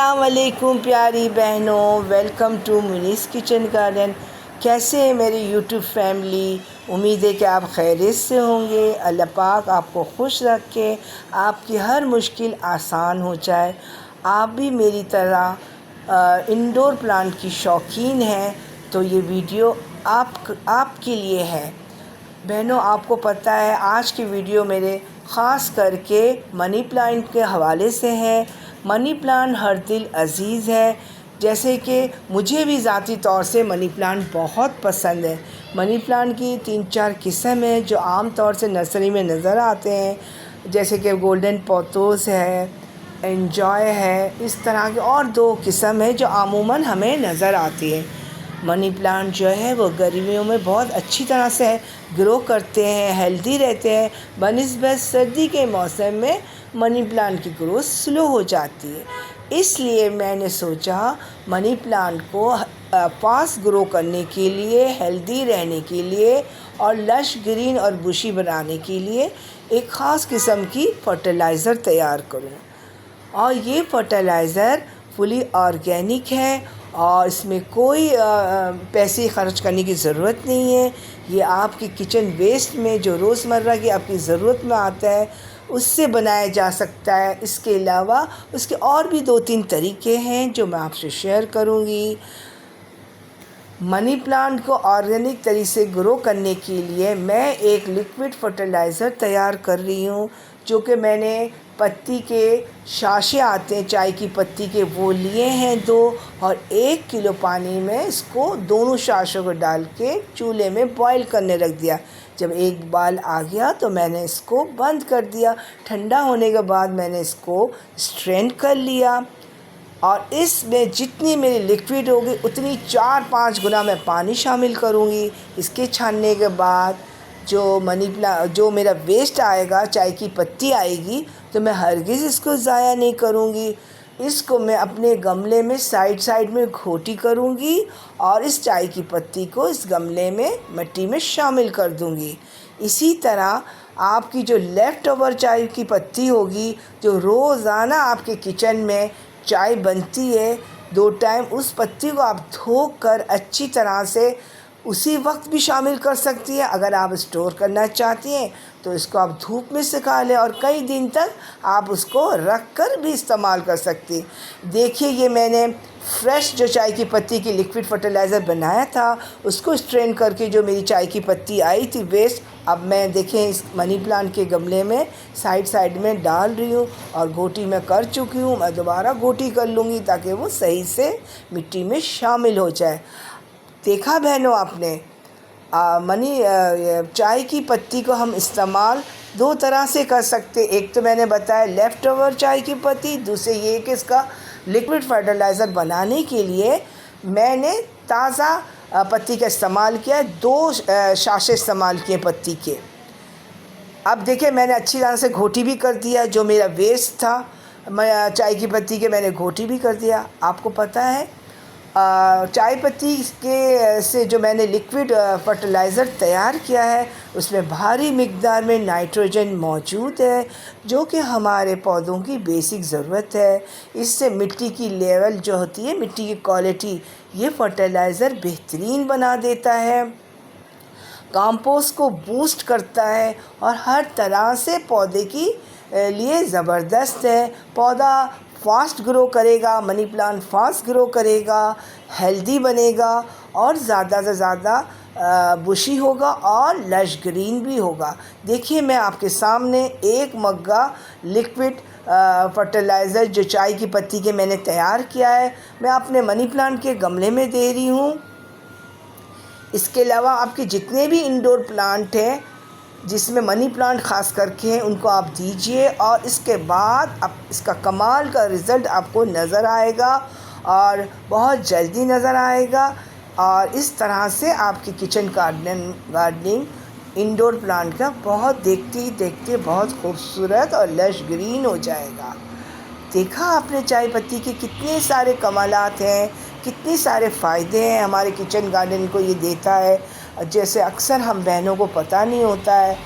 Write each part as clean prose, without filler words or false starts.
अस्सलाम वालेकुम प्यारी बहनों, वेलकम टू मुनीस किचन गार्डन। कैसे है मेरी यूट्यूब फैमिली? उम्मीद है कि आप खैरियत से होंगे। अल्लाह पाक आपको खुश रखे, आपकी हर मुश्किल आसान हो जाए। आप भी मेरी तरह इंडोर प्लांट की शौकीन हैं तो ये वीडियो आपके लिए है। बहनों, आपको पता है आज की वीडियो मेरे ख़ास करके मनी प्लांट के हवाले से है। मनी प्लांट हर दिल अज़ीज़ है, जैसे कि मुझे भी ज़ाती तौर से मनी प्लांट बहुत पसंद है। मनी प्लांट की 3-4 किस्म हैं जो आम तौर से नर्सरी में नज़र आते हैं, जैसे कि गोल्डन पोथोस है, एन्जॉय है। इस तरह के और 2 किस्म है जो आमूमन हमें नज़र आती है। मनी प्लांट जो है वो गर्मियों में बहुत अच्छी तरह से ग्रो करते हैं, हेल्दी रहते हैं। बनिस्बत सर्दी के मौसम में मनी प्लांट की ग्रोथ स्लो हो जाती है, इसलिए मैंने सोचा मनी प्लांट को फास्ट ग्रो करने के लिए, हेल्दी रहने के लिए और लश ग्रीन और बुशी बनाने के लिए एक ख़ास किस्म की फर्टिलाइज़र तैयार करूँ। और ये फर्टिलाइज़र फुली ऑर्गेनिक है और इसमें कोई पैसे खर्च करने की ज़रूरत नहीं है। ये आपकी किचन वेस्ट में जो रोज़मर्रा की आपकी ज़रूरत में आता है उससे बनाया जा सकता है। इसके अलावा उसके और भी 2-3 तरीके हैं जो मैं आपसे शेयर करूँगी। मनी प्लांट को ऑर्गेनिक तरीके से ग्रो करने के लिए मैं एक लिक्विड फर्टिलाइज़र तैयार कर रही हूँ, जो कि मैंने पत्ती के शाशे आते हैं चाय की पत्ती के, वो लिए हैं 2 और 1 किलो पानी में इसको दोनों शाशों को डाल के चूल्हे में बॉईल करने रख दिया। जब एक बाल आ गया तो मैंने इसको बंद कर दिया। ठंडा होने के बाद मैंने इसको स्ट्रेन कर लिया और इसमें जितनी मेरी लिक्विड होगी उतनी 4-5 गुना मैं पानी शामिल करूँगी। इसके छानने के बाद जो मेरा वेस्ट आएगा, चाय की पत्ती आएगी, तो मैं हरगिज़ इसको ज़ाया नहीं करूँगी। इसको मैं अपने गमले में साइड में घोटी करूँगी और इस चाय की पत्ती को इस गमले में मिट्टी में शामिल कर दूँगी। इसी तरह आपकी जो लेफ़्ट ओवर चाय की पत्ती होगी, जो रोज़ाना आपके किचन में चाय बनती है 2 टाइम, उस पत्ती को आप धोकर अच्छी तरह से उसी वक्त भी शामिल कर सकती है। अगर आप स्टोर करना चाहती हैं तो इसको आप धूप में सुखा लें और कई दिन तक आप उसको रख कर भी इस्तेमाल कर सकती हैं। देखिए, ये मैंने फ्रेश जो चाय की पत्ती की लिक्विड फर्टिलाइज़र बनाया था, उसको स्ट्रेन करके जो मेरी चाय की पत्ती आई थी वेस्ट, अब मैं देखें इस मनी प्लांट के गमले में साइड में डाल रही हूँ और घोटी मैं कर चुकी हूँ। मैं दोबारा घोटी कर लूँगी ताकि वो सही से मिट्टी में शामिल हो जाए। देखा बहनों आपने, चाय की पत्ती को हम इस्तेमाल 2 तरह से कर सकते। एक तो मैंने बताया लेफ़्ट ओवर चाय की पत्ती, दूसरे ये कि इसका लिक्विड फर्टिलाइज़र बनाने के लिए मैंने ताज़ा पत्ती का इस्तेमाल किया। 2 शाशे इस्तेमाल किए पत्ती के। अब देखिए, मैंने अच्छी तरह से घोटी भी कर दिया। जो मेरा वेस्ट था चाय की पत्ती के, मैंने घोटी भी कर दिया। आपको पता है चाय पत्ती के से जो मैंने लिक्विड फर्टिलाइज़र तैयार किया है उसमें भारी मिक़दार में नाइट्रोजन मौजूद है, जो कि हमारे पौधों की बेसिक ज़रूरत है। इससे मिट्टी की लेवल जो होती है, मिट्टी की क्वालिटी, ये फर्टिलाइज़र बेहतरीन बना देता है, कंपोस्ट को बूस्ट करता है और हर तरह से पौधे की लिए ज़बरदस्त है। पौधा फास्ट ग्रो करेगा, मनी प्लांट फास्ट ग्रो करेगा, हेल्दी बनेगा और ज़्यादा से ज़्यादा बुशी होगा और लश ग्रीन भी होगा। देखिए, मैं आपके सामने 1 मग्गा लिक्विड फर्टिलाइज़र जो चाय की पत्ती के मैंने तैयार किया है, मैं अपने मनी प्लांट के गमले में दे रही हूँ। इसके अलावा आपके जितने भी इंडोर प्लांट हैं जिसमें मनी प्लांट ख़ास करके हैं, उनको आप दीजिए और इसके बाद अब इसका कमाल का रिज़ल्ट आपको नज़र आएगा और बहुत जल्दी नज़र आएगा। और इस तरह से आपकी किचन गार्डनिंग इंडोर प्लांट का बहुत देखते ही देखते बहुत खूबसूरत और लश ग्रीन हो जाएगा। देखा आपने चाय पत्ती के कितने सारे कमालात हैं, कितने सारे फ़ायदे हैं हमारे किचन गार्डन को ये देता है, जैसे अक्सर हम बहनों को पता नहीं होता है।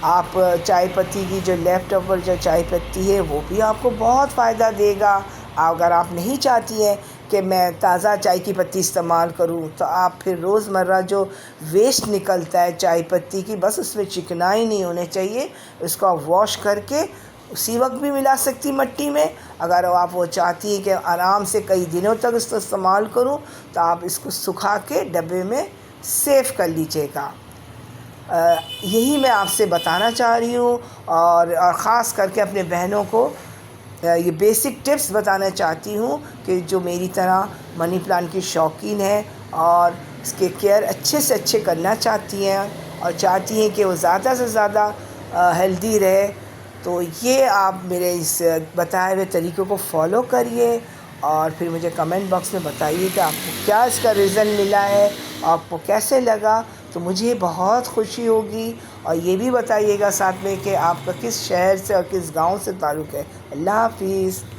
आप चाय पत्ती की जो लेफ़्ट ओवर जो चाय पत्ती है वो भी आपको बहुत फ़ायदा देगा। अगर आप नहीं चाहती हैं कि मैं ताज़ा चाय की पत्ती इस्तेमाल करूं, तो आप फिर रोज़मर्रा जो वेस्ट निकलता है चाय पत्ती की, बस उसमें चिकनाई नहीं होने चाहिए, उसको आप वॉश करके उसी वक्त भी मिला सकती मट्टी में। अगर आप वो चाहती हैं कि आराम से कई दिनों तक इसको इस्तेमाल करूं, तो आप इसको सुखा के डब्बे में सेव कर लीजिएगा। यही मैं आपसे बताना चाह रही हूँ, और ख़ास करके अपने बहनों को ये बेसिक टिप्स बताना चाहती हूँ कि जो मेरी तरह मनी प्लांट की शौकीन है और इसके केयर अच्छे से अच्छे करना चाहती हैं और चाहती हैं कि वो ज़्यादा से ज़्यादा हेल्दी रहे। तो ये आप मेरे इस बताए हुए तरीक़ों को फॉलो करिए और फिर मुझे कमेंट बॉक्स में बताइए कि आपको क्या इसका रिज़ल्ट मिला है, आपको कैसे लगा। तो मुझे बहुत खुशी होगी। और ये भी बताइएगा साथ में कि आपका किस शहर से और किस गांव से ताल्लुक़ है। अल्लाह हाफ़िज़।